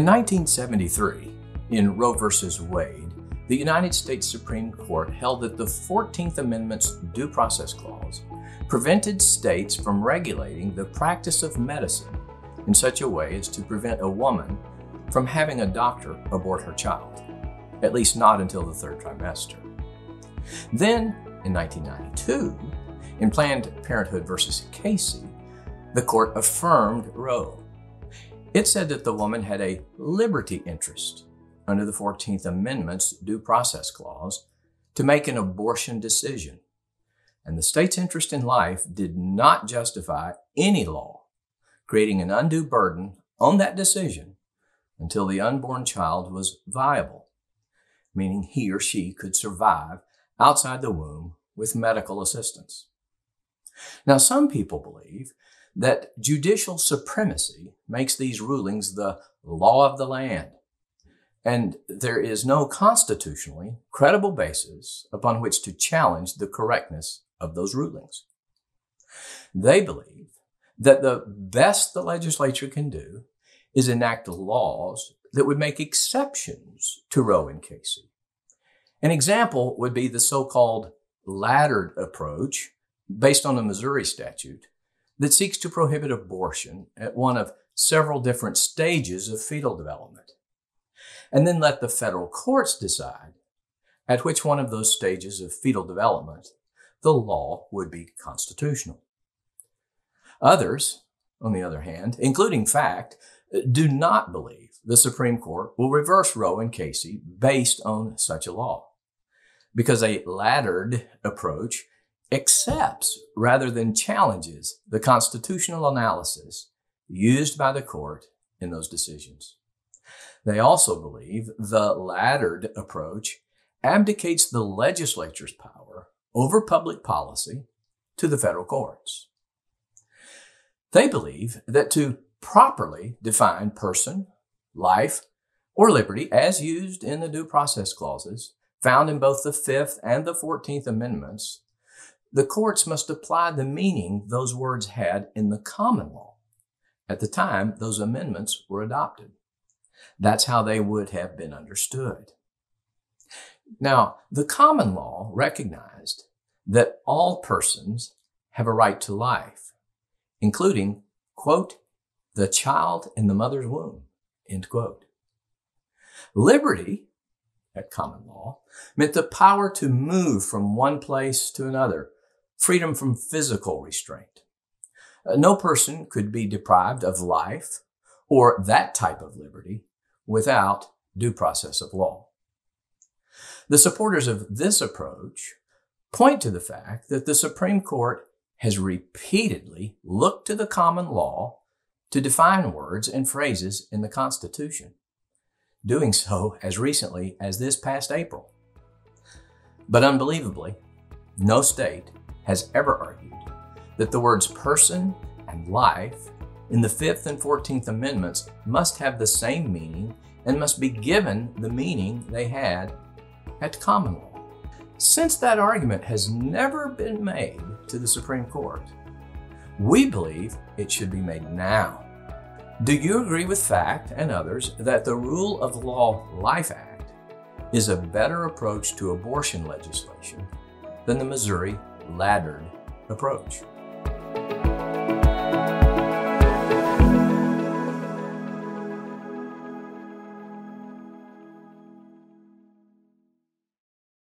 In 1973, in Roe v. Wade, the United States Supreme Court held that the 14th Amendment's Due Process Clause prevented states from regulating the practice of medicine in such a way as to prevent a woman from having a doctor abort her child, at least not until the third trimester. Then, in 1992, in Planned Parenthood v. Casey, the court affirmed Roe. It said that the woman had a liberty interest under the 14th Amendment's Due Process Clause to make an abortion decision, and the state's interest in life did not justify any law creating an undue burden on that decision until the unborn child was viable, meaning he or she could survive outside the womb with medical assistance. Now, some people believe that judicial supremacy makes these rulings the law of the land, and there is no constitutionally credible basis upon which to challenge the correctness of those rulings. They believe that the best the legislature can do is enact laws that would make exceptions to Roe and Casey. An example would be the so-called laddered approach based on a Missouri statute that seeks to prohibit abortion at one of several different stages of fetal development, and then let the federal courts decide at which one of those stages of fetal development the law would be constitutional. Others, on the other hand, including FACT, do not believe the Supreme Court will reverse Roe and Casey based on such a law, because a laddered approach accepts rather than challenges the constitutional analysis used by the court in those decisions. They also believe the laddered approach abdicates the legislature's power over public policy to the federal courts. They believe that to properly define person, life, or liberty as used in the due process clauses found in both the 5th and the 14th Amendments, the courts must apply the meaning those words had in the common law at the time those amendments were adopted. That's how they would have been understood. Now, the common law recognized that all persons have a right to life, including, quote, the child in the mother's womb, end quote. Liberty, at common law, meant the power to move from one place to another, freedom from physical restraint. No person could be deprived of life or that type of liberty without due process of law. The supporters of this approach point to the fact that the Supreme Court has repeatedly looked to the common law to define words and phrases in the Constitution, doing so as recently as this past April. But unbelievably, no state has ever argued that the words person and life in the 5th and 14th Amendments must have the same meaning and must be given the meaning they had at common law. Since that argument has never been made to the Supreme Court, we believe it should be made now. Do you agree with FACT and others that the Rule of Law Life Act is a better approach to abortion legislation than the Missouri laddered approach?